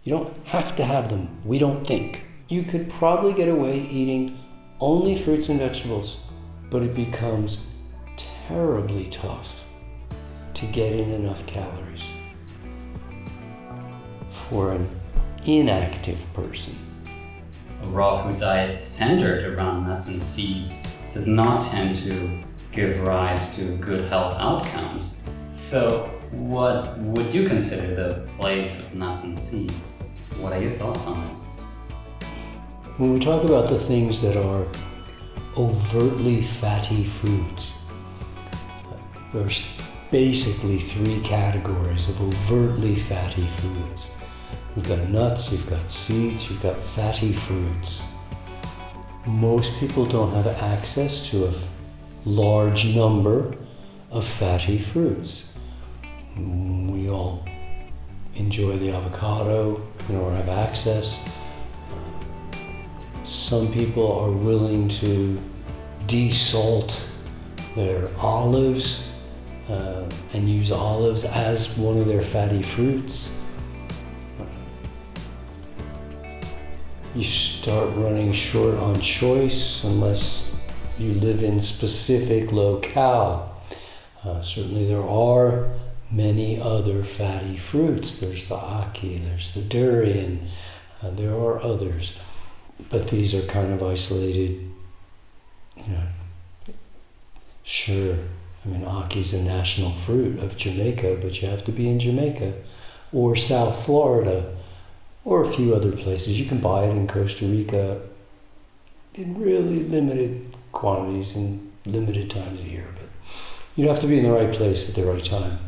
You don't have to have them, we don't think. You could probably get away eating only fruits and vegetables, but it becomes terribly tough to get in enough calories for an inactive person. A raw food diet centered around nuts and seeds does not tend to give rise to good health outcomes. So, what would you consider the place of nuts and seeds? What are your thoughts on it? When we talk about the things that are overtly fatty foods, there's basically three categories of overtly fatty foods. You've got nuts, you've got seeds, you've got fatty fruits. Most people don't have access to a large number of fatty fruits. We all enjoy the avocado, or have access. Some people are willing to desalt their olives and use olives as one of their fatty fruits. You start running short on choice unless you live in specific locale. Certainly there are many other fatty fruits. There's the ackee, there's the durian, there are others. But these are kind of isolated, Sure, ackee a national fruit of Jamaica, but you have to be in Jamaica or South Florida or a few other places. You can buy it in Costa Rica in really limited quantities and limited times a year, but you'd have to be in the right place at the right time.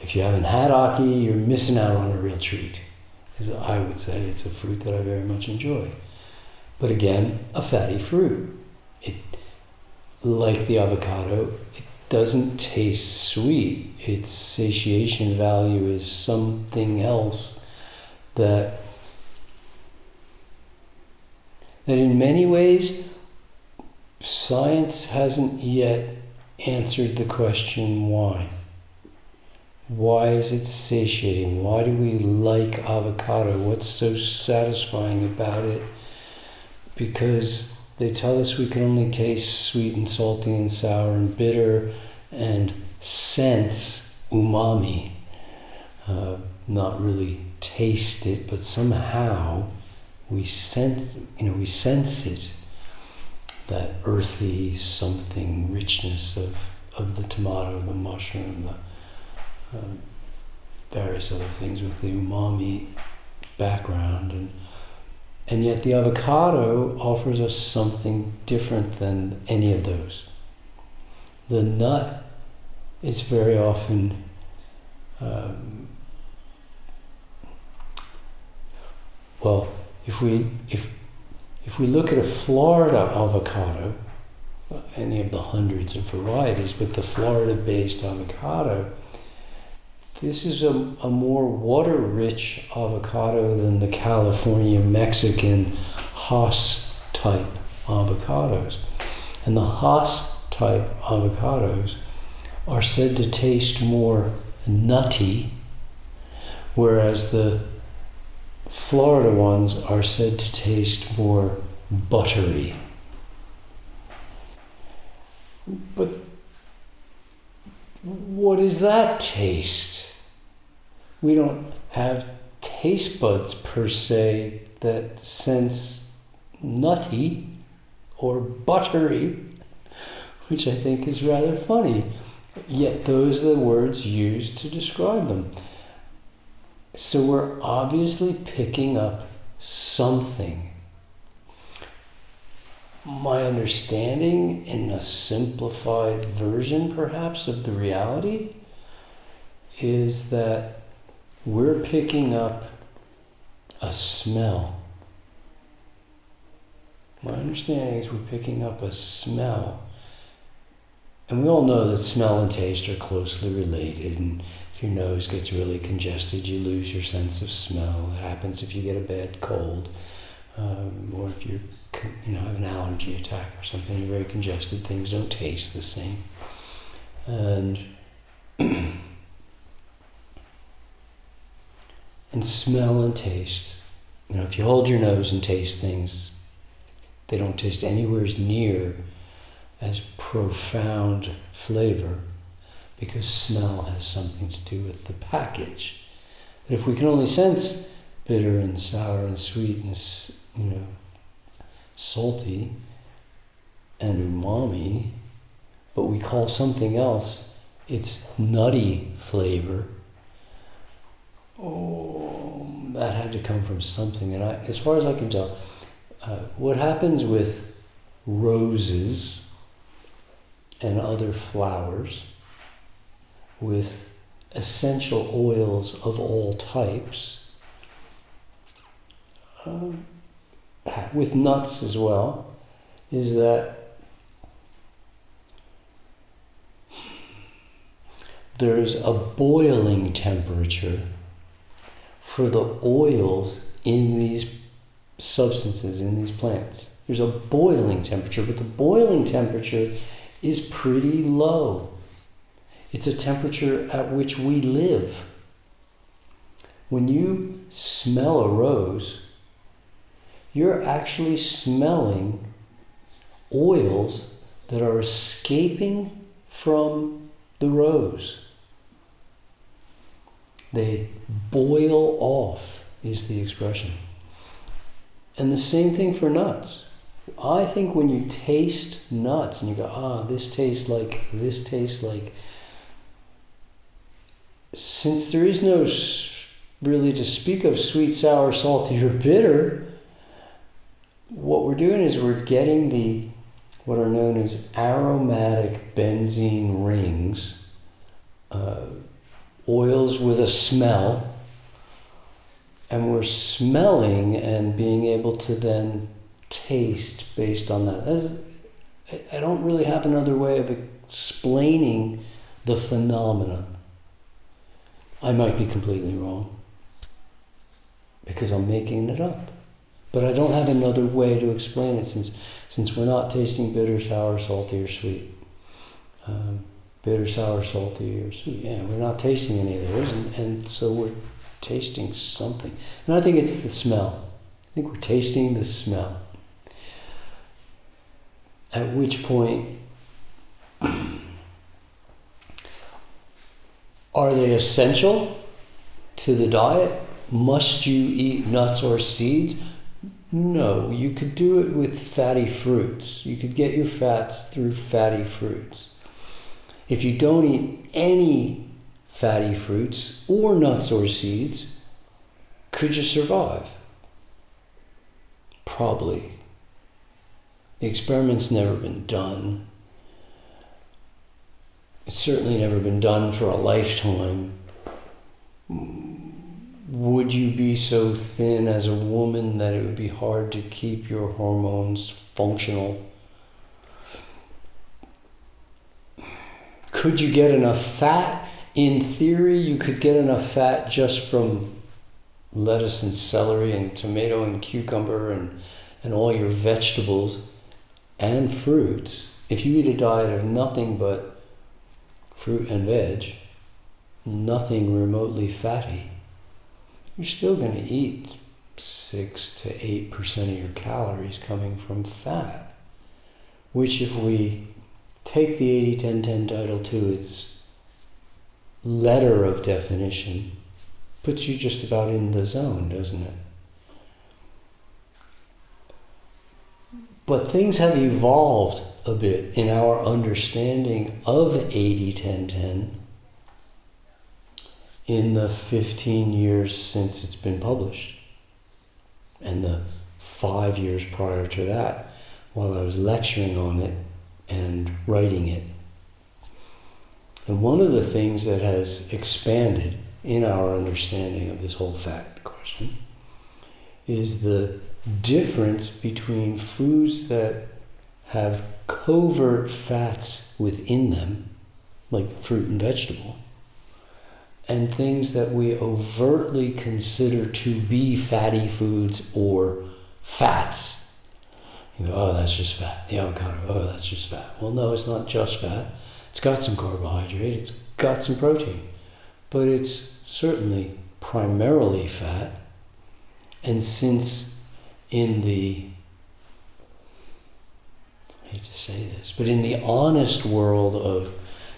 If you haven't had ackee, you're missing out on a real treat. As I would say, it's a fruit that I very much enjoy. But again, a fatty fruit. It, like the avocado, it doesn't taste sweet. Its satiation value is something else that in many ways, science hasn't yet answered the question why. Why is it satiating? Why do we like avocado? What's so satisfying about it? Because they tell us we can only taste sweet and salty and sour and bitter and sense umami. Not really taste it, but somehow we sense it. That earthy something richness of the tomato, the mushroom, the various other things with the umami background, and yet the avocado offers us something different than any of those. The nut is very often if we look at a Florida avocado, any of the hundreds of varieties, but the Florida-based avocado, this is a more water-rich avocado than the California Mexican Hass-type avocados. And the Hass-type avocados are said to taste more nutty, whereas the Florida ones are said to taste more buttery. But what is that taste? We don't have taste buds per se that sense nutty or buttery, which I think is rather funny. Yet those are the words used to describe them. So we're obviously picking up something. My understanding, in a simplified version perhaps of the reality, is that we're picking up a smell. My understanding is we're picking up a smell. And we all know that smell and taste are closely related, and if your nose gets really congested, you lose your sense of smell. It happens if you get a bad cold, or if you have an allergy attack or something, you're very congested, things don't taste the same. And and smell and taste. You know, if you hold your nose and taste things, they don't taste anywhere near as profound flavor, because smell has something to do with the package. But if we can only sense bitter and sour and sweet and, you know, salty and umami, but we call something else its nutty flavor, that had to come from something. And as far as I can tell, what happens with roses and other flowers, with essential oils of all types, with nuts as well, is that there's a boiling temperature for the oils in these substances, in these plants. There's a boiling temperature, but the boiling temperature is pretty low. It's a temperature at which we live. When you smell a rose, you're actually smelling oils that are escaping from the rose. They boil off, is the expression. And the same thing for nuts. I think when you taste nuts and you go, this tastes like, since there is no really to speak of sweet, sour, salty, or bitter, what we're doing is we're getting what are known as aromatic benzene rings, oils with a smell, and we're smelling and being able to then taste based on that. I don't really have another way of explaining the phenomenon. I might be completely wrong, because I'm making it up. But I don't have another way to explain it, since we're not tasting bitter, sour, salty, or sweet. Bitter, sour, salty, or sweet. Yeah, we're not tasting any of those, and so we're tasting something. And I think it's the smell. I think we're tasting the smell. At which point, are they essential to the diet? Must you eat nuts or seeds? No, you could do it with fatty fruits. You could get your fats through fatty fruits. If you don't eat any fatty fruits or nuts or seeds, could you survive? Probably. The experiment's never been done. It's certainly never been done for a lifetime. Would you be so thin as a woman that it would be hard to keep your hormones functional? Could you get enough fat? In theory, you could get enough fat just from lettuce and celery and tomato and cucumber and all your vegetables and fruits. If you eat a diet of nothing but fruit and veg, nothing remotely fatty, you're still going to eat 6 to 8% of your calories coming from fat, which, if we take the 80-10-10 title to its letter of definition, puts you just about in the zone, doesn't it? But things have evolved a bit in our understanding of 80-10-10 in the 15 years since it's been published, and the 5 years prior to that, while I was lecturing on it and writing it. And one of the things that has expanded in our understanding of this whole fat question is the difference between foods that have covert fats within them, like fruit and vegetable, and things that we overtly consider to be fatty foods or fats. You go, oh, that's just fat. The avocado, oh, that's just fat. Well, no, it's not just fat. It's got some carbohydrate, it's got some protein, but it's certainly primarily fat. And since in the, I hate to say this, but in the honest world of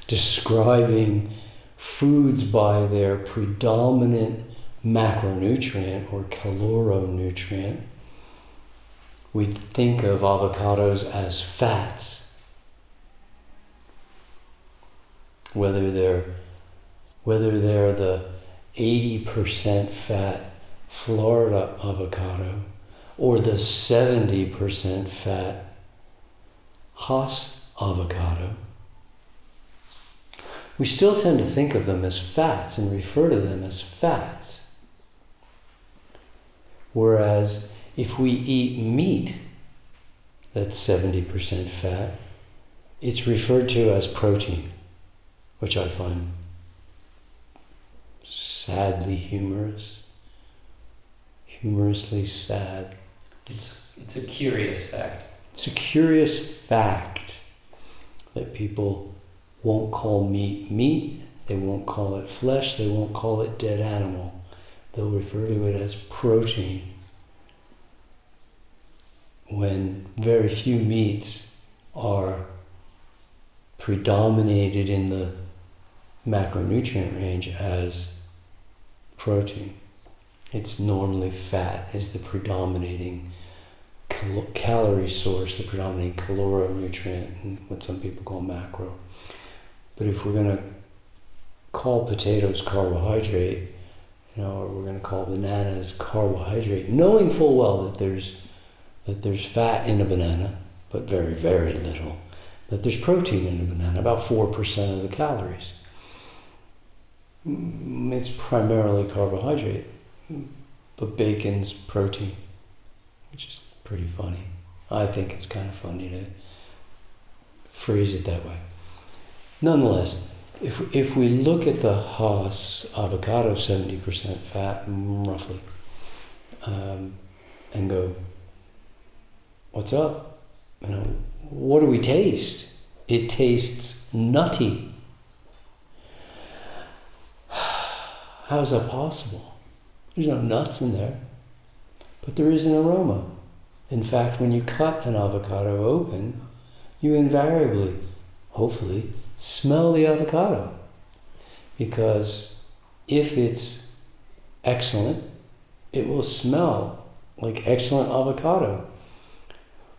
describing foods by their predominant macronutrient or caloronutrient, we think of avocados as fats. Whether they're the 80% fat Florida avocado or the 70% fat Hass avocado, we still tend to think of them as fats and refer to them as fats. Whereas if we eat meat that's 70% fat, it's referred to as protein, which I find sadly humorously sad. It's a curious fact. It's a curious fact that people won't call meat meat, they won't call it flesh, they won't call it dead animal. They'll refer to it as protein, when very few meats are predominated in the macronutrient range as protein. It's normally fat is the predominating calorie source, the predominating caloronutrient, and what some people call macro. But if we're going to call potatoes carbohydrate, or we're going to call bananas carbohydrate, knowing full well that there's fat in a banana, but very, very little, that there's protein in a banana, about 4% of the calories. It's primarily carbohydrate, but bacon's protein, which is pretty funny. I think it's kind of funny to phrase it that way. Nonetheless, if we look at the Hass avocado, 70% fat, roughly, and go, what's up? What do we taste? It tastes nutty. How is that possible? There's no nuts in there, but there is an aroma. In fact, when you cut an avocado open, you invariably, hopefully, smell the avocado. Because if it's excellent, it will smell like excellent avocado.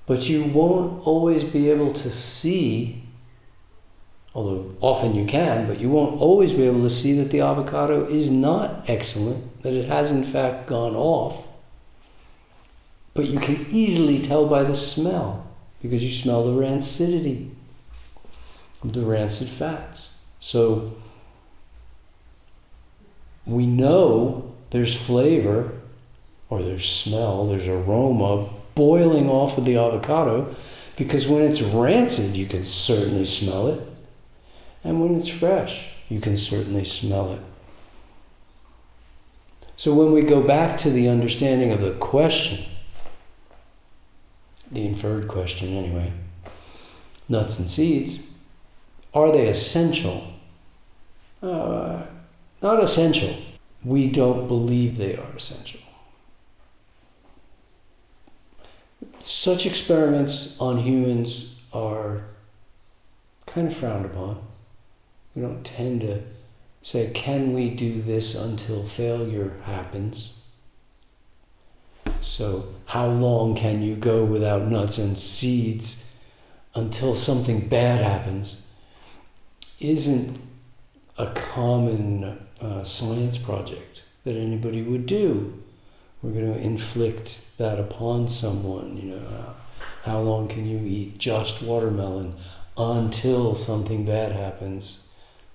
But you won't always be able to see, although often you can, but you won't always be able to see that the avocado is not excellent, that it has in fact gone off. But you can easily tell by the smell, because you smell the rancidity of the rancid fats. So we know there's flavor, or there's smell, there's aroma boiling off of the avocado, because when it's rancid, you can certainly smell it. And when it's fresh, you can certainly smell it. So when we go back to the understanding of the question, the inferred question anyway, nuts and seeds, are they essential? Not essential. We don't believe they are essential. Such experiments on humans are kind of frowned upon. We don't tend to say, can we do this until failure happens? So how long can you go without nuts and seeds until something bad happens? Isn't a common science project that anybody would do. We're going to inflict that upon someone. How long can you eat just watermelon until something bad happens?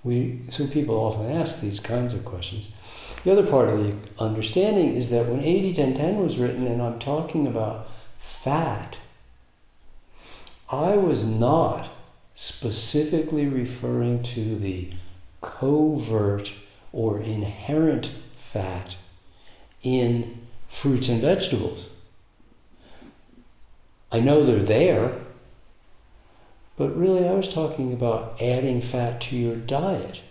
So people often ask these kinds of questions. The other part of the understanding is that when 80-10-10 was written, and I'm talking about fat, I was not specifically referring to the covert or inherent fat in fruits and vegetables. I know they're there, but really I was talking about adding fat to your diet.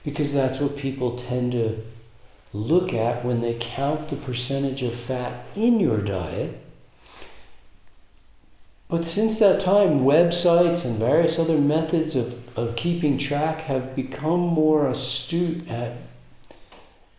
because that's what people tend to look at when they count the percentage of fat in your diet. But since that time, websites and various other methods of keeping track have become more astute at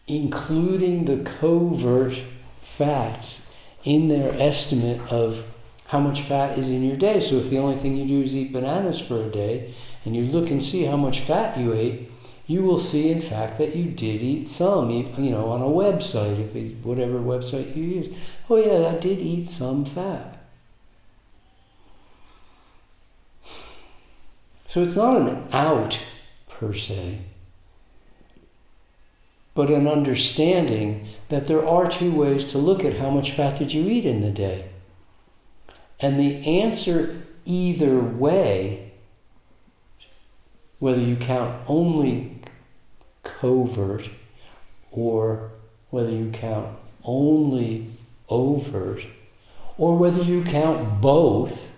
including the covert fats in their estimate of how much fat is in your day. So if the only thing you do is eat bananas for a day, and you look and see how much fat you ate, you will see, in fact, that you did eat some, on a website, whatever website you use. Oh yeah, I did eat some fat. So it's not an out, per se, but an understanding that there are two ways to look at how much fat did you eat in the day. And the answer either way, whether you count only covert or whether you count only overt or whether you count both,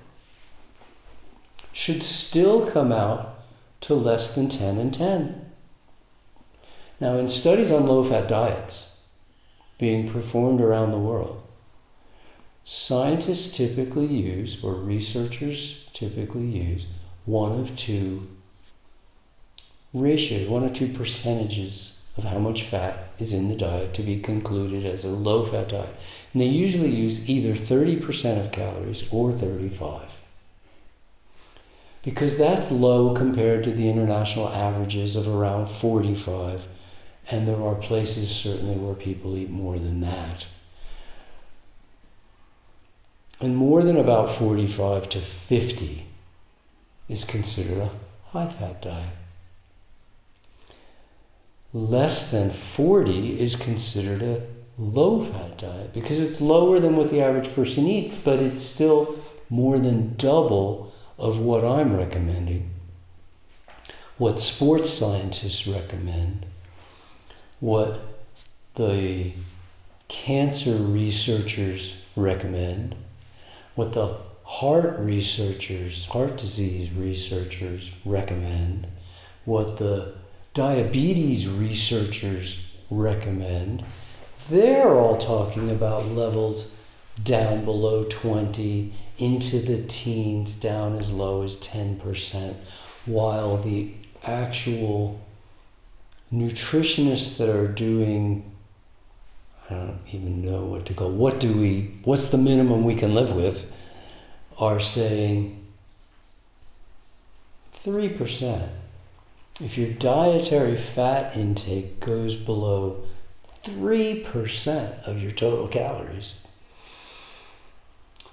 should still come out to less than 10 and 10. Now, in studies on low-fat diets being performed around the world, scientists typically use, or researchers typically use, one of two ratios, one or two percentages of how much fat is in the diet to be concluded as a low-fat diet. And they usually use either 30% of calories or 35%. Because that's low compared to the international averages of around 45%. And there are places certainly where people eat more than that. And more than about 45 to 50 is considered a high-fat diet. Less than 40 is considered a low-fat diet because it's lower than what the average person eats, but it's still more than double of what I'm recommending, what sports scientists recommend, what the cancer researchers recommend, what the heart disease researchers recommend, what the diabetes researchers recommend. They're all talking about levels down below 20, into the teens, down as low as 10%, while the actual nutritionists that are doing, I don't even know what to call, what's the minimum we can live with, are saying 3%. If your dietary fat intake goes below 3% of your total calories,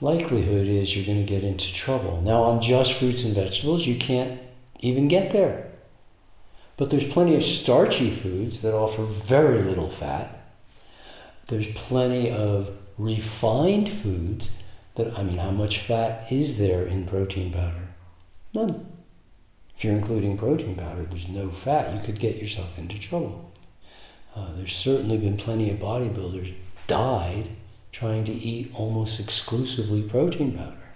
likelihood is you're going to get into trouble. Now, on just fruits and vegetables, you can't even get there. But there's plenty of starchy foods that offer very little fat. There's plenty of refined foods that, how much fat is there in protein powder? None. If you're including protein powder, there's no fat. You could get yourself into trouble. There's certainly been plenty of bodybuilders died trying to eat almost exclusively protein powder.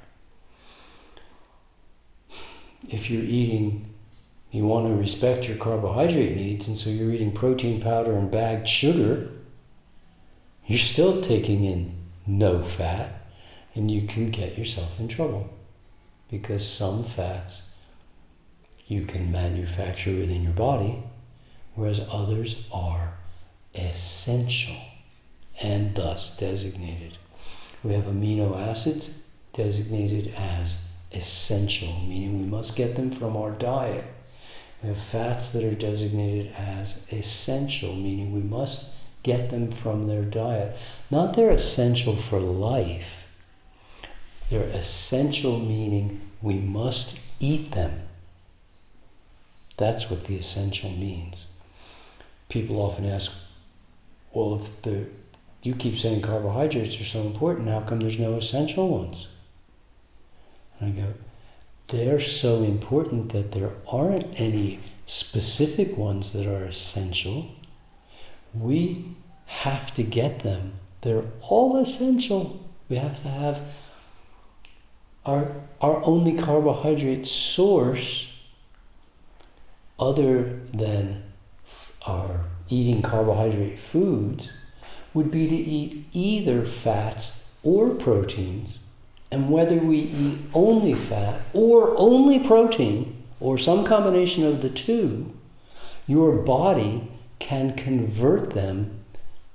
If you're eating, you want to respect your carbohydrate needs, and so you're eating protein powder and bagged sugar, you're still taking in no fat, and you can get yourself in trouble. Because some fats you can manufacture within your body, whereas others are essential and thus designated. We have amino acids designated as essential, meaning we must get them from our diet. We have fats that are designated as essential, meaning we must get them from their diet. Not they're essential for life. They're essential, meaning we must eat them. That's what the essential means. People often ask, well, you keep saying carbohydrates are so important, how come there's no essential ones? And I go, they're so important that there aren't any specific ones that are essential. We have to get them. They're all essential. We have to have our only carbohydrate source other than our eating carbohydrate foods would be to eat either fats or proteins, and whether we eat only fat or only protein, or some combination of the two, your body can convert them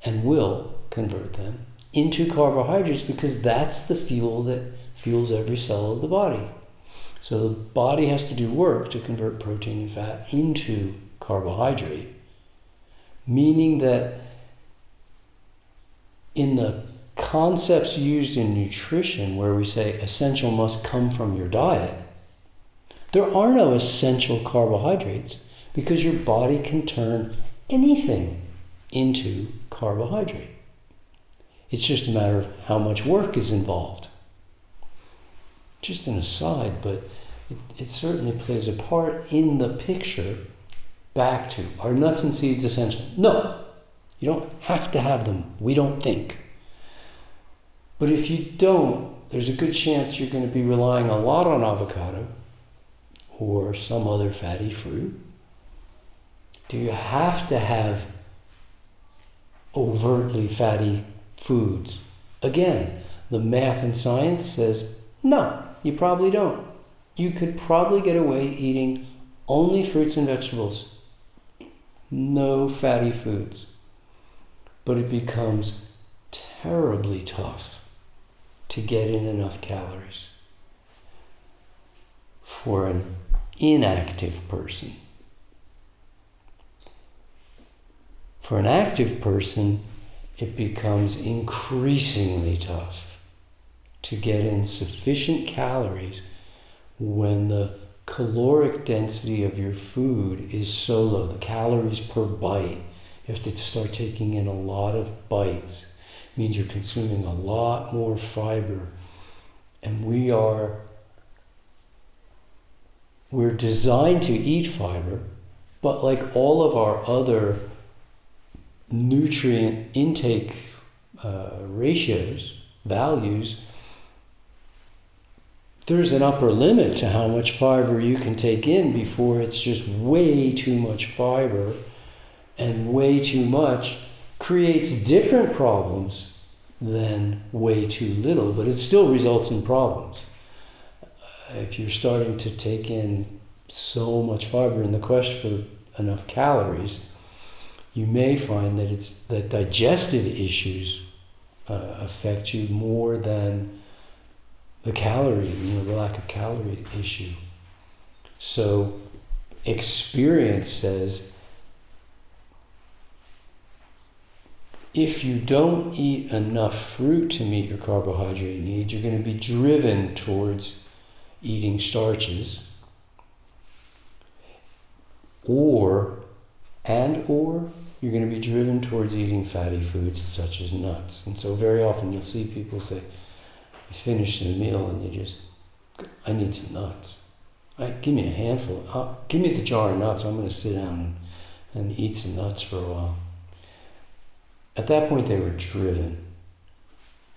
and will convert them into carbohydrates, because that's the fuel that fuels every cell of the body. So the body has to do work to convert protein and fat into carbohydrate, meaning that in the concepts used in nutrition where we say essential must come from your diet, there are no essential carbohydrates, because your body can turn anything into carbohydrate. It's just a matter of how much work is involved. Just an aside, but it certainly plays a part in the picture. Back to, are nuts and seeds essential? No, you don't have to have them, we don't think. But if you don't, there's a good chance you're going to be relying a lot on avocado or some other fatty fruit. Do you have to have overtly fatty foods? Again, the math and science says, no, you probably don't. You could probably get away eating only fruits and vegetables, no fatty foods. But it becomes terribly tough to get in enough calories for an inactive person. For an active person, it becomes increasingly tough to get in sufficient calories when the caloric density of your food is so low, the calories per bite. You have to start taking in a lot of bites. It means you're consuming a lot more fiber. And we're designed to eat fiber, but like all of our other nutrient intake ratios, values, there's an upper limit to how much fiber you can take in before it's just way too much fiber, and way too much creates different problems than way too little, but it still results in problems. If you're starting to take in so much fiber in the quest for enough calories, you may find that digestive issues affect you more than the the lack of calorie issue. So experience says, if you don't eat enough fruit to meet your carbohydrate needs, you're going to be driven towards eating starches, or you're going to be driven towards eating fatty foods such as nuts. And so very often you'll see people say, they finish their meal and they just, I need some nuts. Give me a handful. Give me the jar of nuts. I'm going to sit down and eat some nuts for a while. At that point they were driven.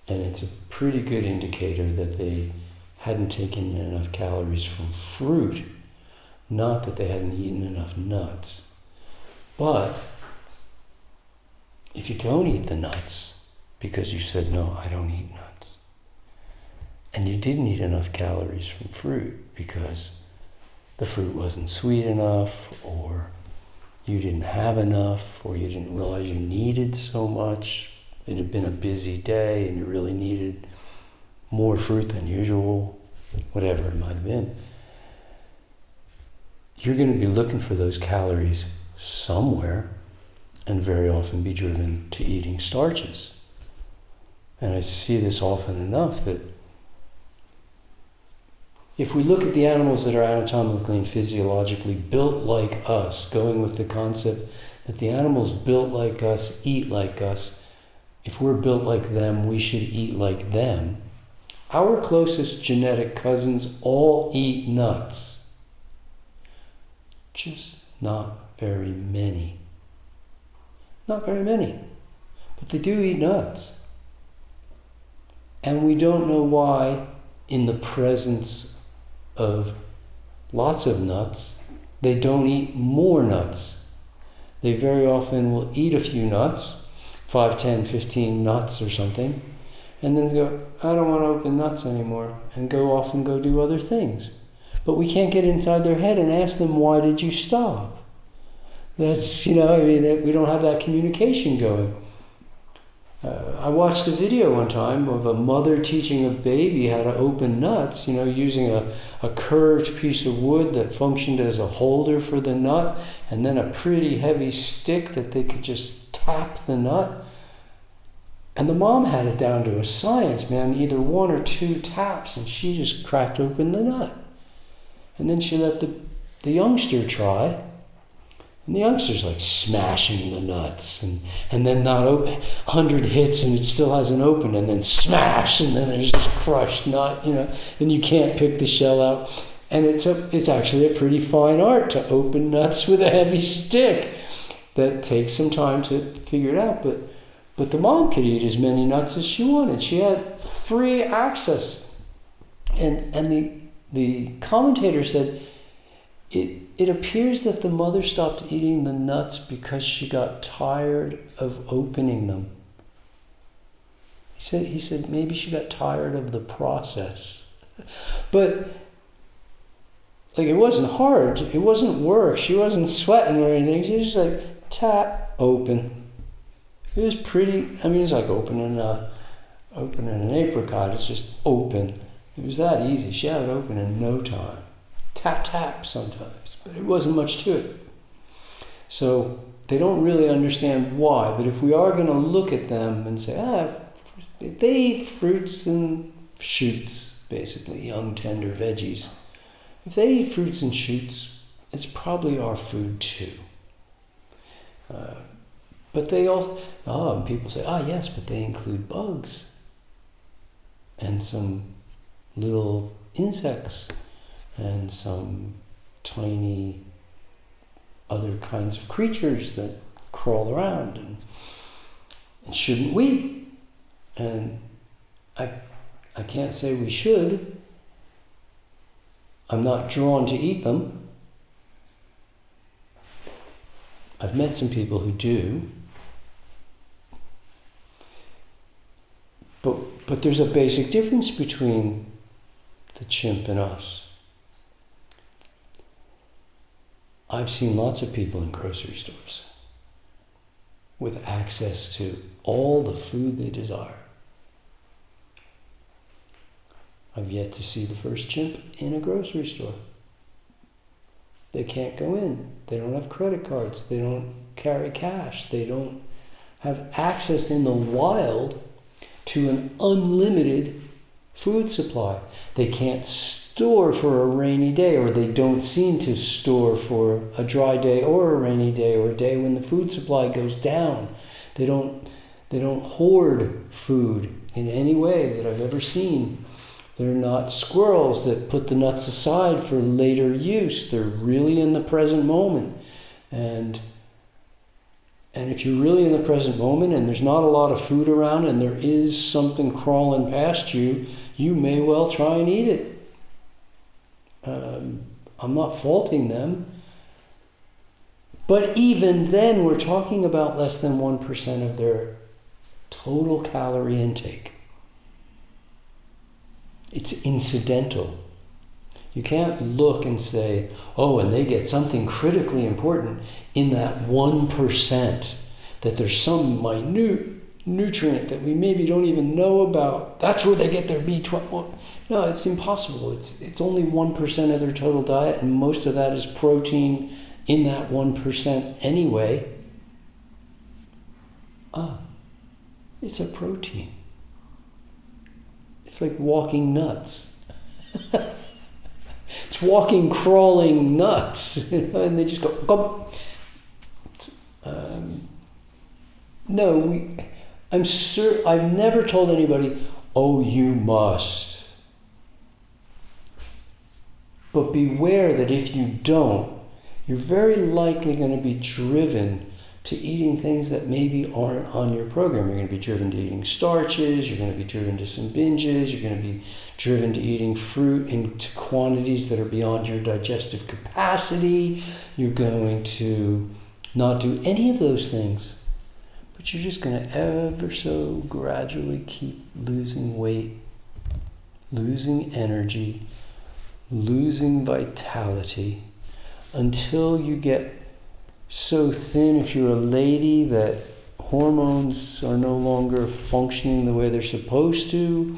And it's a pretty good indicator that they hadn't taken in enough calories from fruit, not that they hadn't eaten enough nuts. But if you don't eat the nuts because you said, no, I don't eat nuts, and you didn't eat enough calories from fruit because the fruit wasn't sweet enough, or you didn't have enough, or you didn't realize you needed so much, it had been a busy day and you really needed more fruit than usual, whatever it might have been, you're going to be looking for those calories somewhere, and very often be driven to eating starches. And I see this often enough that if we look at the animals that are anatomically and physiologically built like us, going with the concept that the animals built like us eat like us, if we're built like them, we should eat like them. Our closest genetic cousins all eat nuts. Just not very many. Not very many. But they do eat nuts. And we don't know why, in the presence of lots of nuts, they don't eat more nuts. they very often will eat a few nuts, 5, 10, 15 nuts or something, and then go, I don't want to open nuts anymore, and go off and go do other things. But we can't get inside their head and ask them, why did you stop? That's, we don't have that communication going. I watched a video one time of a mother teaching a baby how to open nuts, using a curved piece of wood that functioned as a holder for the nut, and then a pretty heavy stick that they could just tap the nut. And the mom had it down to a science, man, either 1 or 2 taps, and she just cracked open the nut. And then she let the youngster try. And the youngster's like smashing the nuts, and then not open, 100 hits and it still hasn't opened, and then smash, and then there's this crushed nut, and you can't pick the shell out. And it's actually a pretty fine art to open nuts with a heavy stick. That takes some time to figure it out, but the mom could eat as many nuts as she wanted. She had free access. And the commentator said, it appears that the mother stopped eating the nuts because she got tired of opening them. He said maybe she got tired of the process. But it wasn't hard. It wasn't work. She wasn't sweating or anything. She was just like, tap, open. It was pretty, it's like opening an apricot. It's just open. It was that easy. She had it open in no time. Tap, tap sometimes, but it wasn't much to it. So they don't really understand why, but if we are going to look at them and say, they eat fruits and shoots, basically, young, tender veggies. If they eat fruits and shoots, it's probably our food too. But they all, and people say, yes, but they include bugs and some little insects and some tiny other kinds of creatures that crawl around, and shouldn't we? And I can't say we should. I'm not drawn to eat them. I've met some people who do. But there's a basic difference between the chimp and us. I've seen lots of people in grocery stores with access to all the food they desire. I've yet to see the first chimp in a grocery store. They can't go in. They don't have credit cards. They don't carry cash. They don't have access in the wild to an unlimited food supply. They can't store for a rainy day, or they don't seem to store for a dry day or a rainy day or a day when the food supply goes down. They don't hoard food in any way that I've ever seen. They're not squirrels that put the nuts aside for later use. They're really in the present moment. And if you're really in the present moment and there's not a lot of food around and there is something crawling past you, you may well try and eat it. I'm not faulting them. But even then, we're talking about less than 1% of their total calorie intake. It's incidental. You can't look and say, and they get something critically important in that 1%, that there's some minute nutrient that we maybe don't even know about. That's where they get their B12. No, it's impossible. It's only 1% of their total diet, and most of that is protein in that 1% anyway. It's a protein. It's like walking nuts. It's walking, crawling nuts. And they just go, I'm sure, I've never told anybody, you must. But beware that if you don't, you're very likely going to be driven to eating things that maybe aren't on your program. You're going to be driven to eating starches, you're going to be driven to some binges, you're going to be driven to eating fruit in quantities that are beyond your digestive capacity, you're going to not do any of those things, but you're just going to ever so gradually keep losing weight, losing energy, losing vitality, until you get so thin, if you're a lady, that hormones are no longer functioning the way they're supposed to.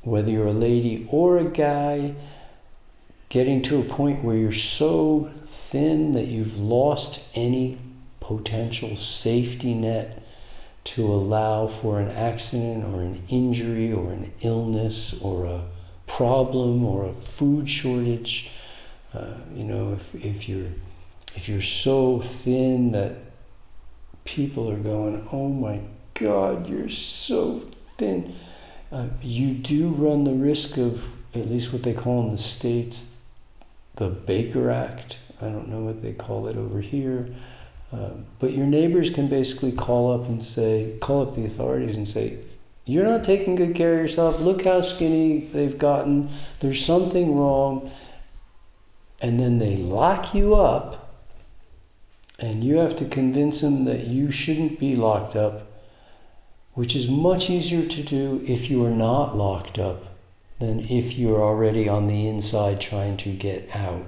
Whether you're a lady or a guy, getting to a point where you're so thin that you've lost any potential safety net to allow for an accident or an injury or an illness or a problem or a food shortage. If you're so thin that people are going, oh my God, you're so thin. You do run the risk of, at least what they call in the States, the Baker Act. I don't know what they call it over here. But your neighbors can basically call up the authorities and say, you're not taking good care of yourself. Look how skinny they've gotten. There's something wrong. And then they lock you up, and you have to convince them that you shouldn't be locked up, which is much easier to do if you are not locked up than if you're already on the inside trying to get out.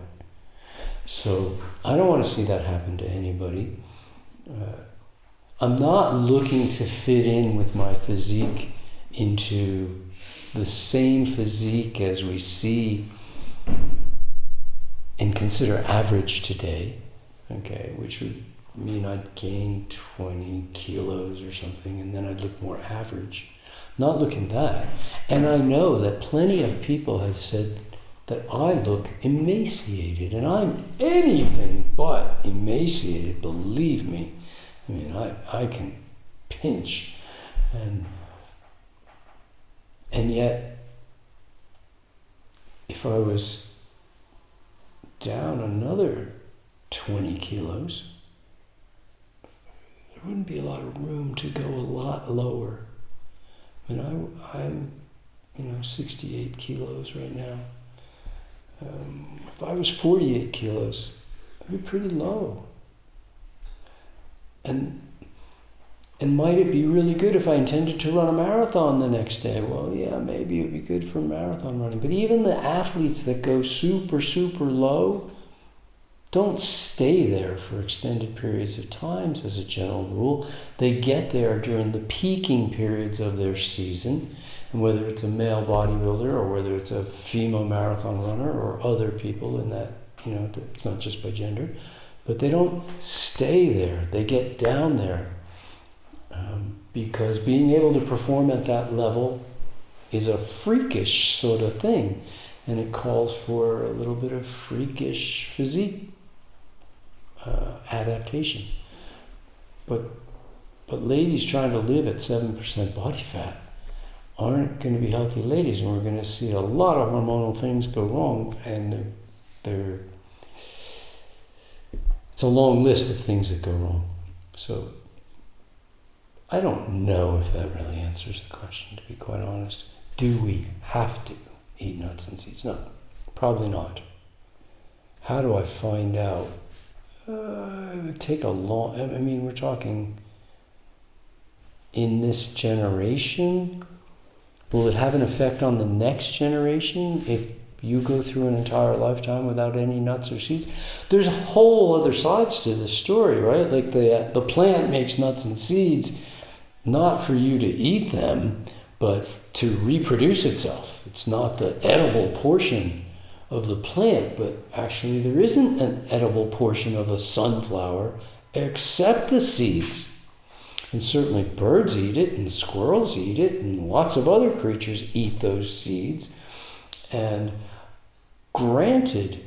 So I don't want to see that happen to anybody. I'm not looking to fit in with my physique into the same physique as we see and consider average today, okay, which would mean I'd gain 20 kilos or something, and then I'd look more average. Not looking that. And I know that plenty of people have said that I look emaciated, and I'm anything but emaciated, believe me. I mean, I can pinch, and yet, if I was down another 20 kilos, there wouldn't be a lot of room to go a lot lower. I mean, I'm 68 kilos right now. If I was 48 kilos, I'd be pretty low. And might it be really good if I intended to run a marathon the next day? Well, yeah, maybe it would be good for marathon running. But even the athletes that go super, super low don't stay there for extended periods of times as a general rule. They get there during the peaking periods of their season. And whether it's a male bodybuilder or whether it's a female marathon runner or other people in that, it's not just by gender, but they don't stay there. They get down there because being able to perform at that level is a freakish sort of thing, and it calls for a little bit of freakish physique adaptation. But ladies trying to live at 7% body fat aren't going to be healthy ladies, and we're going to see a lot of hormonal things go wrong, and it's a long list of things that go wrong. So I don't know if that really answers the question, to be quite honest. Do we have to eat nuts and seeds? No, probably not. How do I find out? It would take a long... I mean, we're talking in this generation. Will it have an effect on the next generation if you go through an entire lifetime without any nuts or seeds? There's whole other sides to this story, right? Like the plant makes nuts and seeds not for you to eat them, but to reproduce itself. It's not the edible portion of the plant, but actually there isn't an edible portion of a sunflower except the seeds. And certainly birds eat it, and squirrels eat it, and lots of other creatures eat those seeds. And granted,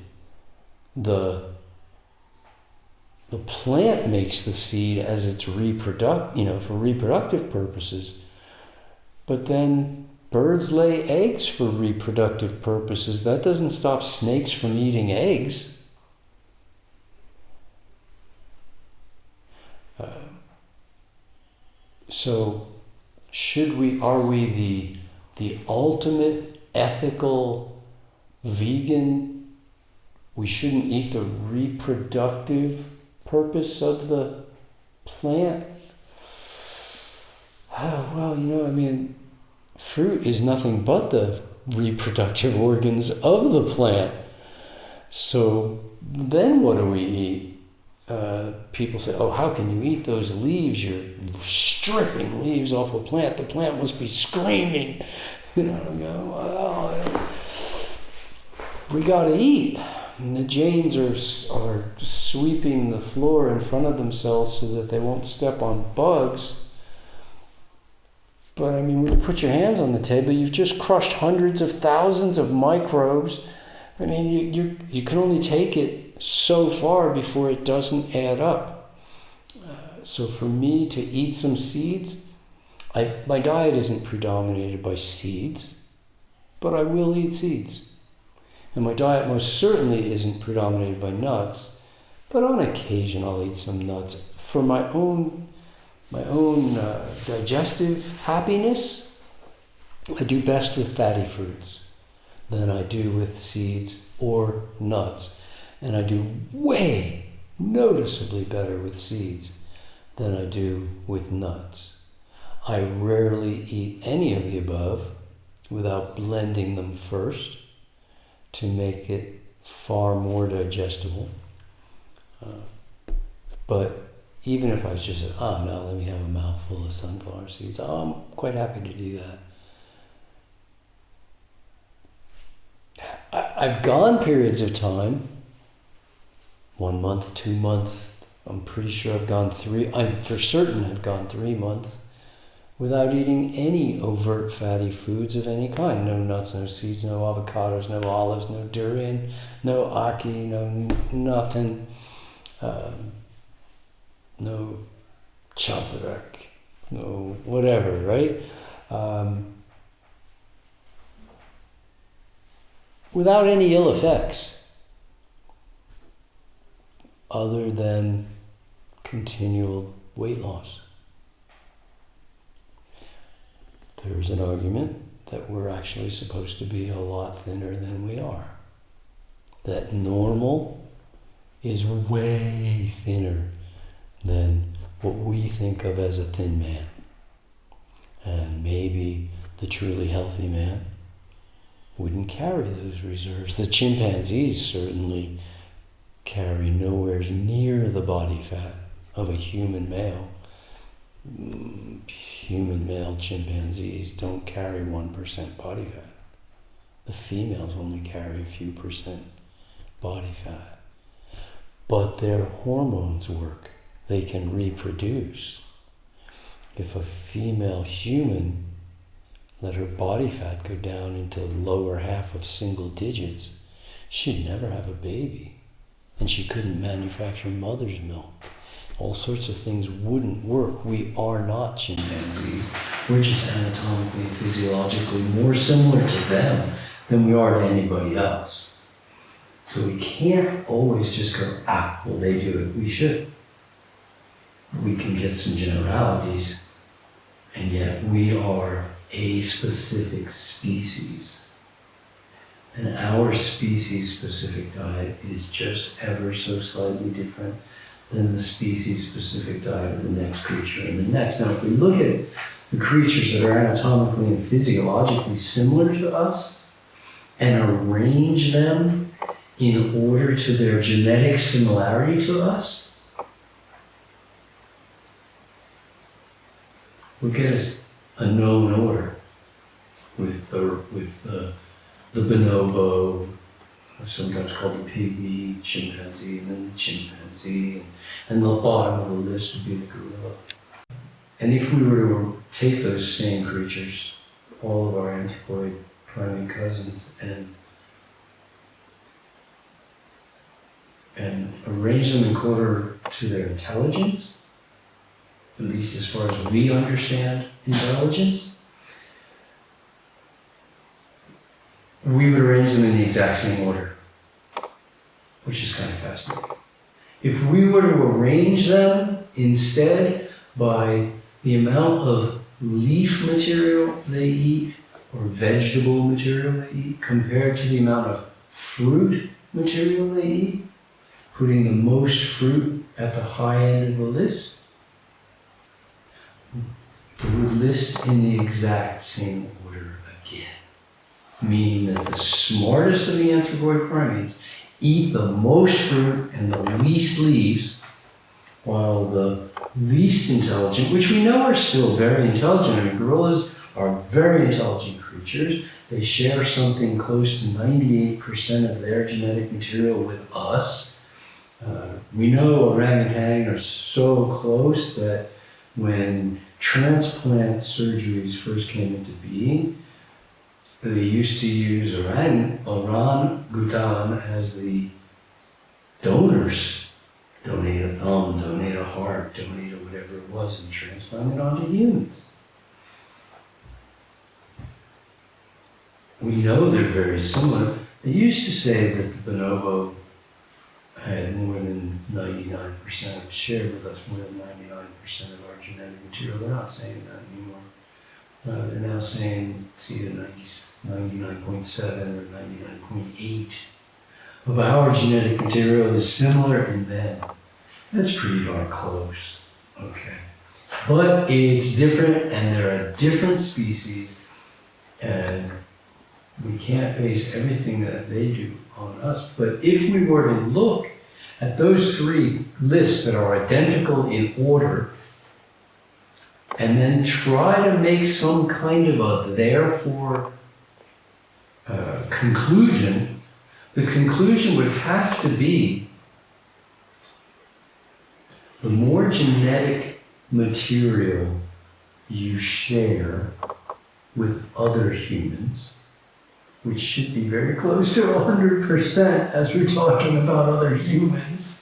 the plant makes the seed as its for reproductive purposes. But then birds lay eggs for reproductive purposes. That doesn't stop snakes from eating eggs. So, are we the ultimate ethical vegan? We shouldn't eat the reproductive purpose of the plant? Oh, well, fruit is nothing but the reproductive organs of the plant. So then what do we eat? People say, oh, how can you eat those leaves? You're stripping leaves off a plant. The plant must be screaming. I go, well, we gotta eat. And the Jains are sweeping the floor in front of themselves so that they won't step on bugs. But when you put your hands on the table, you've just crushed hundreds of thousands of microbes. You can only take it so far before it doesn't add up. So for me to eat some seeds, my diet isn't predominated by seeds, but I will eat seeds. And my diet most certainly isn't predominated by nuts, but on occasion I'll eat some nuts. For my own digestive happiness, I do best with fatty fruits than I do with seeds or nuts. And I do way noticeably better with seeds than I do with nuts. I rarely eat any of the above without blending them first to make it far more digestible. But even if I just said, no, let me have a mouthful of sunflower seeds, I'm quite happy to do that. I've gone periods of time, 1 month, 2 months, I'm pretty sure I've gone 3, I'm for certain I've gone 3 months without eating any overt fatty foods of any kind. No nuts, no seeds, no avocados, no olives, no durian, no ackee, no nothing. No chapadak, no whatever, right? Without any ill effects, other than continual weight loss. There's an argument that we're actually supposed to be a lot thinner than we are. That normal is way thinner than what we think of as a thin man. And maybe the truly healthy man wouldn't carry those reserves. The chimpanzees certainly carry nowhere near the body fat of a human male. Human male chimpanzees don't carry 1% body fat. The females only carry a few percent body fat. But their hormones work. They can reproduce. If a female human let her body fat go down into the lower half of single digits, she'd never have a baby. And she couldn't manufacture mother's milk. All sorts of things wouldn't work. We are not chimpanzees. We're just anatomically and physiologically more similar to them than we are to anybody else. So we can't always just go, well, they do it, we should. We can get some generalities, and yet we are a specific species. And our species-specific diet is just ever so slightly different than the species-specific diet of the next creature and the next. Now, if we look at the creatures that are anatomically and physiologically similar to us and arrange them in order to their genetic similarity to us, we'll get a known order with the bonobo, sometimes called the pygmy chimpanzee, and then the chimpanzee, and the bottom of the list would be the gorilla. And if we were to take those same creatures, all of our anthropoid primate cousins, and arrange them in order to their intelligence, at least as far as we understand intelligence, we would arrange them in the exact same order, which is kind of fascinating. If we were to arrange them instead by the amount of leaf material they eat or vegetable material they eat compared to the amount of fruit material they eat, putting the most fruit at the high end of the list? It would list in the exact same order again. Meaning that the smartest of the anthropoid primates eat the most fruit and the least leaves, while the least intelligent, which we know are still very intelligent. I mean, gorillas are very intelligent creatures. They share something close to 98% of their genetic material with us. We know orangutan are so close that when transplant surgeries first came into being, they used to use orangutan as the donors. Donate a thumb, donate a heart, donate whatever it was, and transplant it onto humans. We know they're very similar. They used to say that the bonobo had more than 99% of shared with us, more than 99% of our genetic material. They're not saying that anymore. They're now saying it's either 99.7 or 99.8 of our genetic material is similar in them. That's pretty darn close. Okay. But it's different, and there are different species, and we can't base everything that they do on us. But if we were to look at those three lists that are identical in order, and then try to make some kind of a therefore conclusion, the conclusion would have to be the more genetic material you share with other humans, which should be very close to 100% as we're talking about other humans.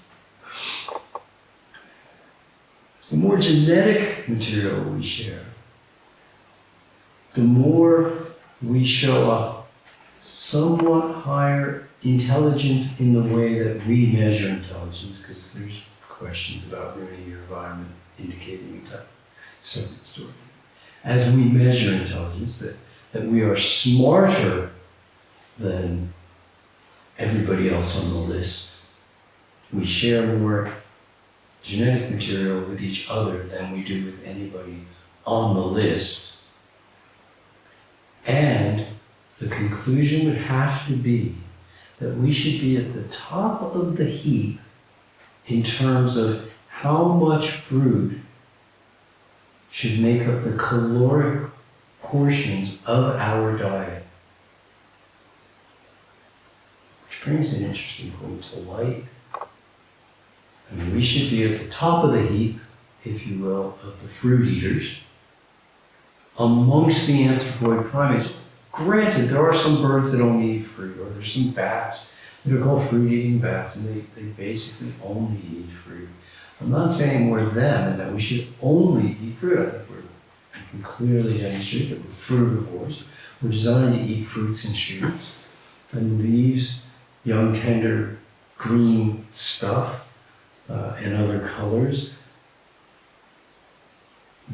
The more genetic material we share, the more we show a somewhat higher intelligence in the way that we measure intelligence, because there's questions about ruining your environment indicating a separate story. As we measure intelligence, that we are smarter than everybody else on the list. We share more genetic material with each other than we do with anybody on the list. And the conclusion would have to be that we should be at the top of the heap in terms of how much fruit should make up the caloric portions of our diet. Which brings an interesting point to light. I mean, we should be at the top of the heap, if you will, of the fruit eaters amongst the anthropoid primates. Granted, there are some birds that only eat fruit, or there's some bats that are called fruit-eating bats, and they basically only eat fruit. I'm not saying we're them and that we should only eat fruit. I think I can clearly demonstrate that we're frugivores. We're designed to eat fruits and shoots and leaves, young, tender, green stuff, and other colors.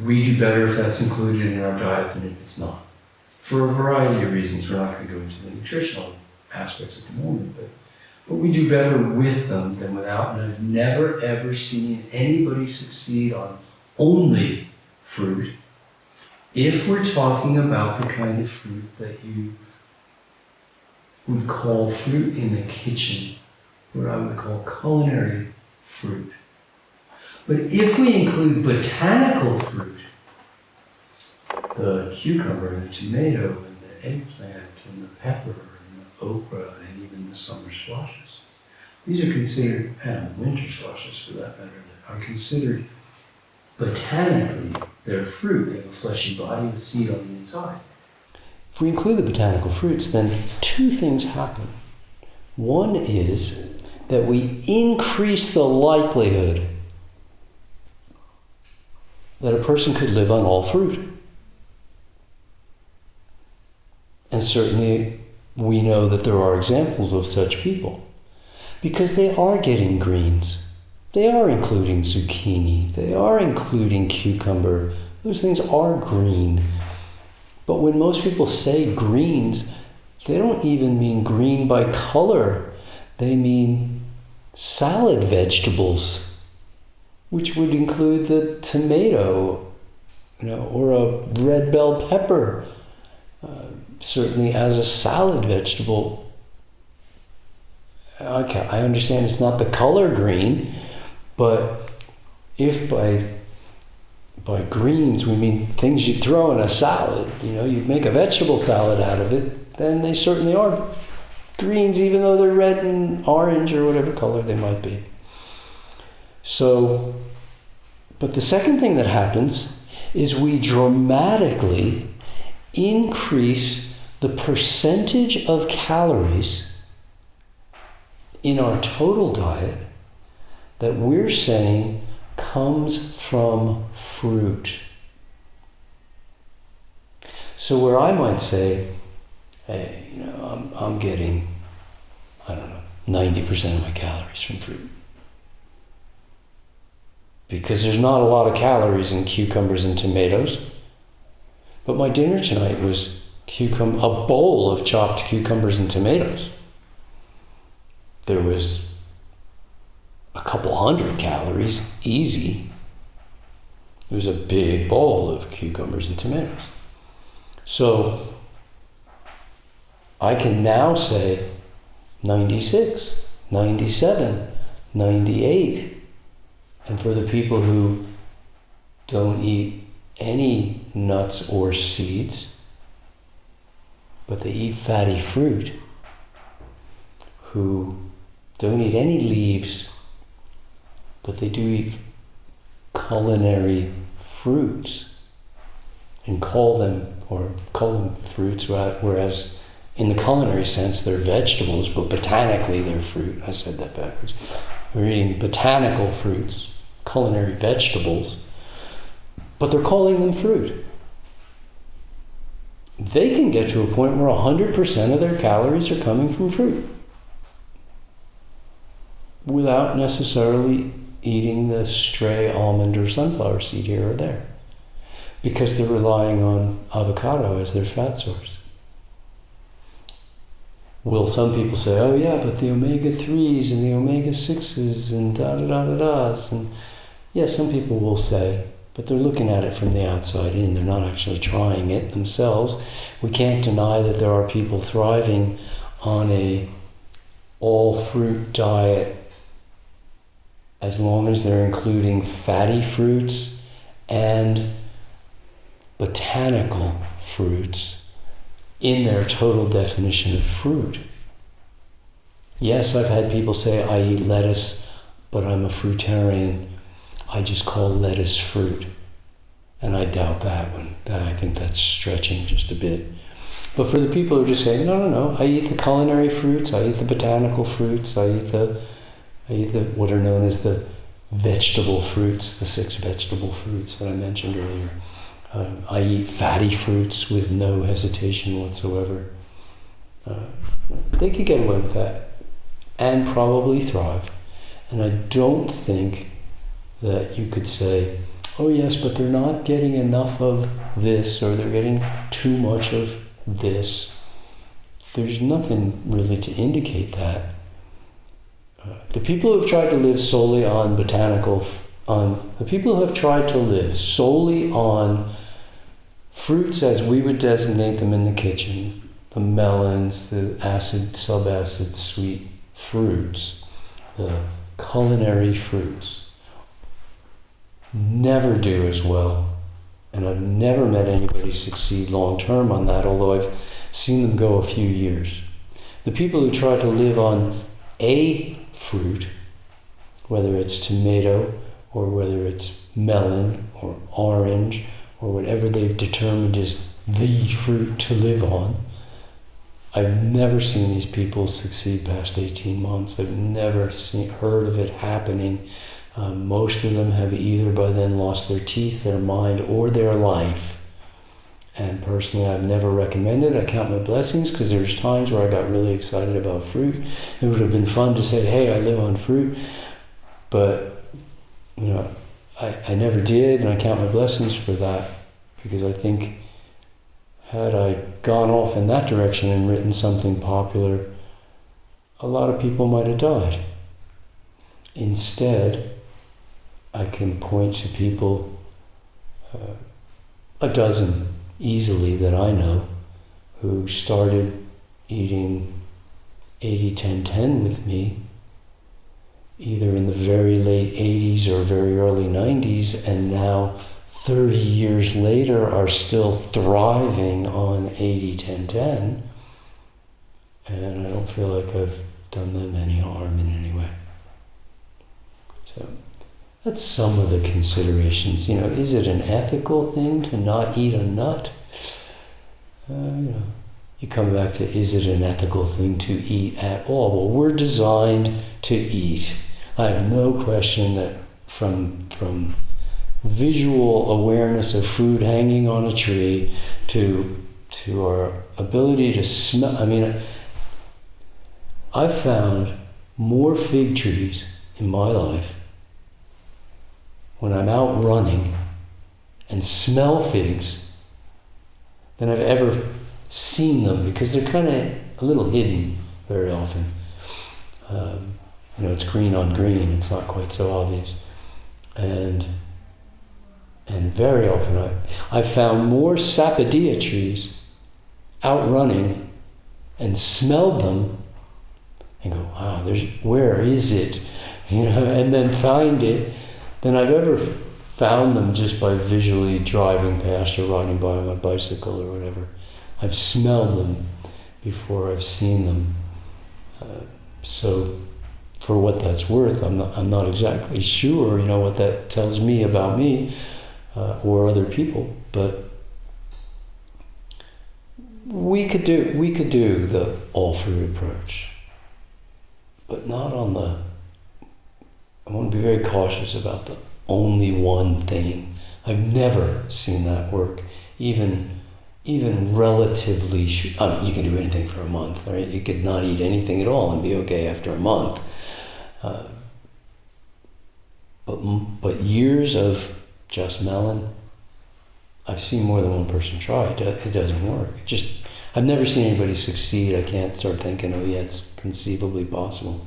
We do better if that's included in our diet than if it's not. For a variety of reasons. We're not going to go into the nutritional aspects at the moment, but we do better with them than without, and I've never ever seen anybody succeed on only fruit if we're talking about the kind of fruit that you would call fruit in the kitchen, what I would call culinary fruit. But if we include botanical fruit, the cucumber and the tomato and the eggplant and the pepper and the okra and even the summer squashes, these are considered, and winter squashes for that matter, that are considered botanically, they're fruit. They have a fleshy body with seed on the inside. If we include the botanical fruits, then two things happen. One is that we increase the likelihood that a person could live on all fruit. And certainly we know that there are examples of such people, because they are getting greens. They are including zucchini. They are including cucumber. Those things are green. But when most people say greens, they don't even mean green by color. They mean salad vegetables, which would include the tomato, or a red bell pepper, certainly as a salad vegetable. Okay, I understand it's not the color green, but if by greens we mean things you throw in a salad, you'd make a vegetable salad out of it, then they certainly are greens, even though they're red and orange or whatever color they might be. So, but the second thing that happens is we dramatically increase the percentage of calories in our total diet that we're saying comes from fruit. So where I might say, hey, I'm getting, 90% of my calories from fruit. Because there's not a lot of calories in cucumbers and tomatoes. But my dinner tonight was a bowl of chopped cucumbers and tomatoes. There was a couple hundred calories, easy. It was a big bowl of cucumbers and tomatoes. So I can now say 96, 97, 98. And for the people who don't eat any nuts or seeds, but they eat fatty fruit, who don't eat any leaves, but they do eat culinary fruits and call them fruits, whereas in the culinary sense they're vegetables, but botanically they're fruit. I said that backwards. We're eating botanical fruits, culinary vegetables, but they're calling them fruit. They can get to a point where 100% of their calories are coming from fruit without necessarily eating the stray almond or sunflower seed here or there, because they're relying on avocado as their fat source. Will some people say, oh yeah, but the omega-3s and the omega-6s and da-da-da-da-das, and yeah, some people will say, but they're looking at it from the outside in. They're not actually trying it themselves. We can't deny that there are people thriving on a all-fruit diet as long as they're including fatty fruits and botanical fruits in their total definition of fruit. Yes, I've had people say, I eat lettuce, but I'm a fruitarian. I just call lettuce fruit. And I doubt that one. I think that's stretching just a bit. But for the people who just say, no, I eat the culinary fruits, I eat the botanical fruits, I eat the what are known as the vegetable fruits, the 6 vegetable fruits that I mentioned earlier. I eat fatty fruits with no hesitation whatsoever. They could get away with that and probably thrive. And I don't think that you could say, oh yes, but they're not getting enough of this, or they're getting too much of this. There's nothing really to indicate that. The people who have tried to live solely on the people who have tried to live solely on fruits as we would designate them in the kitchen, the melons, the acid, subacid, sweet fruits, the culinary fruits, never do as well. And I've never met anybody succeed long term on that, although I've seen them go a few years. The people who try to live on a fruit, whether it's tomato or whether it's melon or orange or whatever they've determined is the fruit to live on, I've never seen these people succeed past 18 months. I've never heard of it happening. Most of them have either by then lost their teeth, their mind, or their life. And personally, I've never recommended it. I count my blessings, because there's times where I got really excited about fruit. It would have been fun to say, hey, I live on fruit. But, I never did, and I count my blessings for that, because I think had I gone off in that direction and written something popular, a lot of people might have died. Instead, I can point to people, a dozen easily that I know, who started eating 80-10-10 with me either in the very late 80s or very early 90s, and now 30 years later are still thriving on 80-10-10, and I don't feel like I've done them any harm in any way. So that's some of the considerations. Is it an ethical thing to not eat a nut? You come back to, is it an ethical thing to eat at all? Well, we're designed to eat. I have no question that from visual awareness of food hanging on a tree to our ability to smell. I've found more fig trees in my life when I'm out running and smell figs than I've ever seen them, because they're kind of a little hidden very often. It's green on green, it's not quite so obvious. And very often I've found more sapodilla trees out running and smelled them and go, wow, where is it? And then find it than I've ever found them just by visually driving past or riding by on my bicycle or whatever. I've smelled them before I've seen them. So for what that's worth, I'm not exactly sure, what that tells me about me or other people, but we could do the all fruit approach, but not on the. I want to be very cautious about the only one thing. I've never seen that work, even relatively. You can do anything for a month, right? You could not eat anything at all and be okay after a month. But years of just melon, I've seen more than one person try. It doesn't work. I've never seen anybody succeed. I can't start thinking, oh yeah, it's conceivably possible.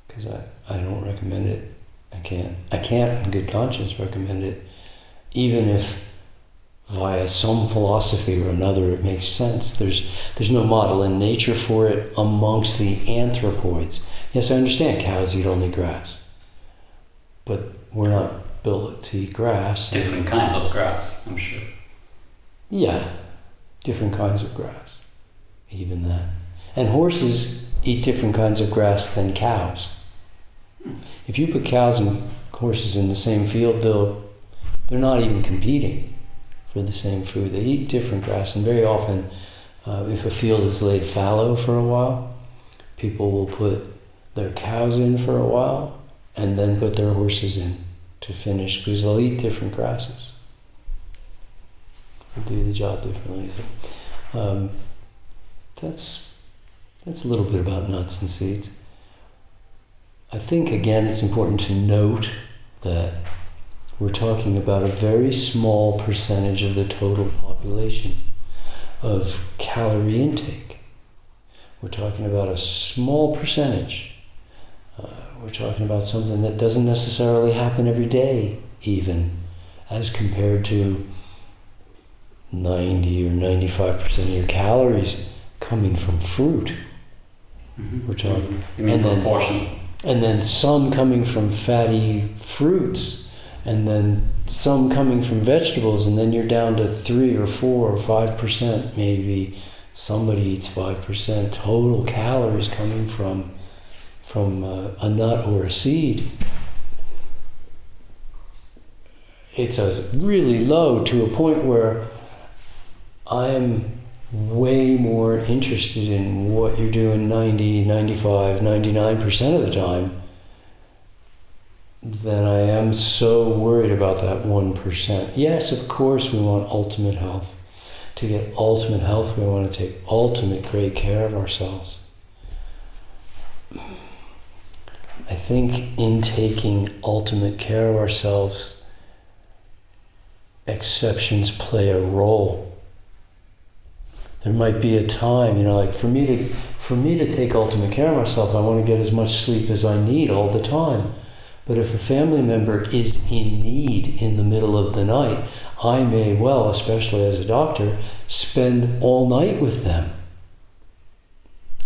Because I don't recommend it. I can't in good conscience recommend it, even if via some philosophy or another it makes sense. There's no model in nature for it amongst the anthropoids. Yes, I understand cows eat only grass, but we're not built to eat grass. Different kinds of grass, I'm sure. Yeah, different kinds of grass, even that. And horses eat different kinds of grass than cows. If you put cows and horses in the same field, they're not even competing for the same food. They eat different grass, and very often, if a field is laid fallow for a while, people will put their cows in for a while and then put their horses in to finish, because they'll eat different grasses. They'll do the job differently. That's a little bit about nuts and seeds. I think, again, it's important to note that we're talking about a very small percentage of the total population of calorie intake. We're talking about a small percentage. We're talking about something that doesn't necessarily happen every day, even, as compared to 90 or 95% of your calories coming from fruit. Mm-hmm. We're talking, you mean proportion? And then some coming from fatty fruits, and then some coming from vegetables, and then you're down to 3 or 4 or 5%, maybe. Somebody eats 5% total calories coming from a nut or a seed. It's really low, to a point where I'm way more interested in what you're doing 90, 95, 99% of the time than I am so worried about that 1%. Yes, of course we want ultimate health. To get ultimate health, we want to take ultimate great care of ourselves. I think in taking ultimate care of ourselves, exceptions play a role. There might be a time, like for me For me to take ultimate care of myself, I want to get as much sleep as I need all the time. But if a family member is in need in the middle of the night, I may well, especially as a doctor, spend all night with them.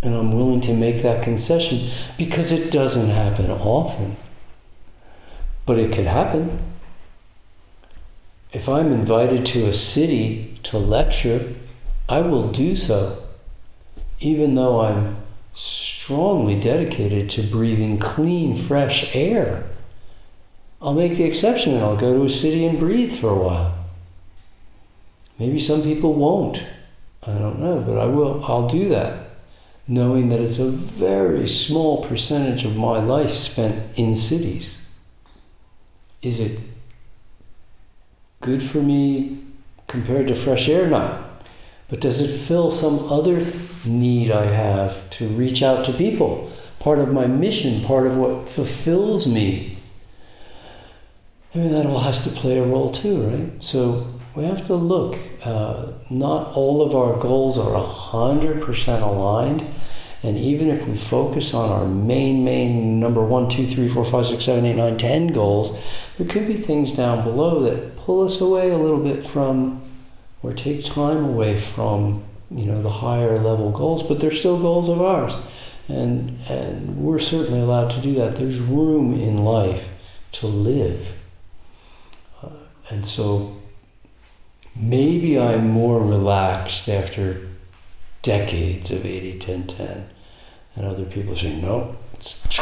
And I'm willing to make that concession because it doesn't happen often. But it could happen. If I'm invited to a city to lecture, I will do so, even though I'm strongly dedicated to breathing clean, fresh air. I'll make the exception and I'll go to a city and breathe for a while. Maybe some people won't. I don't know, but I will. I'll do that, knowing that it's a very small percentage of my life spent in cities. Is it good for me compared to fresh air? No. But does it fill some other need I have to reach out to people? Part of my mission, part of what fulfills me. I mean, that all has to play a role too, right? So we have to look. Not all of our goals are 100% aligned. And even if we focus on our main number 1, 2, 3, 4, 5, 6, 7, 8, 9, 10 goals, there could be things down below that pull us away a little bit from, or take time away from, the higher level goals, but they're still goals of ours. And we're certainly allowed to do that. There's room in life to live. And so maybe I'm more relaxed after decades of 80-10-10. And other people say, no, it's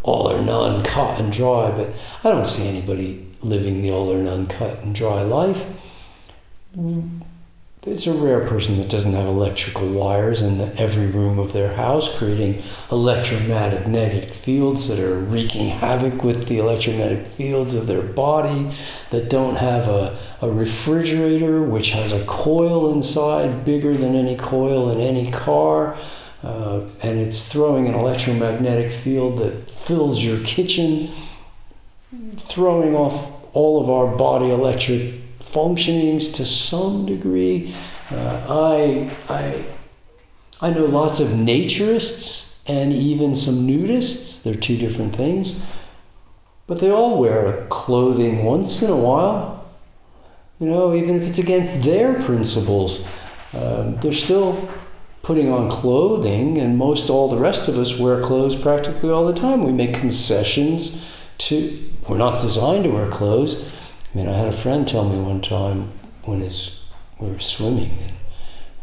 all or none, cut and dry. But I don't see anybody living the all or none, cut and dry life. It's a rare person that doesn't have electrical wires in every room of their house, creating electromagnetic fields that are wreaking havoc with the electromagnetic fields of their body, that don't have a refrigerator which has a coil inside bigger than any coil in any car, and it's throwing an electromagnetic field that fills your kitchen, throwing off all of our body electric functionings to some degree. I know lots of naturists and even some nudists. They're two different things. But they all wear clothing once in a while. Even if it's against their principles. They're still putting on clothing, and most all the rest of us wear clothes practically all the time. We make concessions we're not designed to wear clothes. I had a friend tell me one time when we were swimming,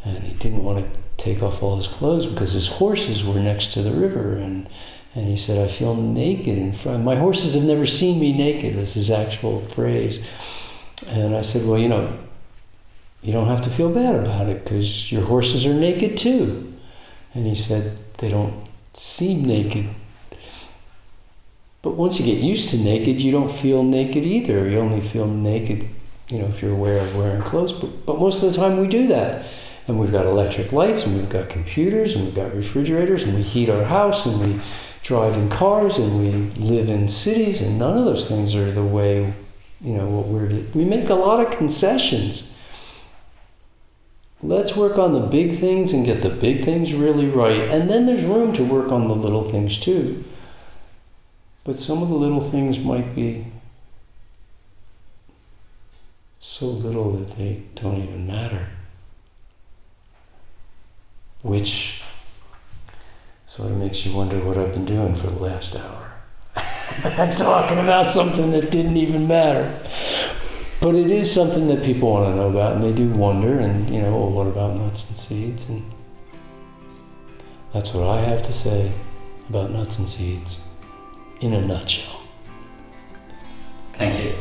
and he didn't want to take off all his clothes because his horses were next to the river, and he said, I feel naked in front. My horses have never seen me naked, was his actual phrase. And I said, well, you don't have to feel bad about it because your horses are naked too. And he said, they don't seem naked. But once you get used to naked, you don't feel naked either. You only feel naked, if you're aware of wearing clothes. But most of the time we do that. And we've got electric lights, and we've got computers, and we've got refrigerators, and we heat our house, and we drive in cars, and we live in cities, and none of those things are the way, we make a lot of concessions. Let's work on the big things and get the big things really right. And then there's room to work on the little things too. But some of the little things might be so little that they don't even matter. Which sort of makes you wonder what I've been doing for the last hour. Talking about something that didn't even matter. But it is something that people want to know about, and they do wonder, and, well, what about nuts and seeds? And that's what I have to say about nuts and seeds. In a nutshell. Thank you.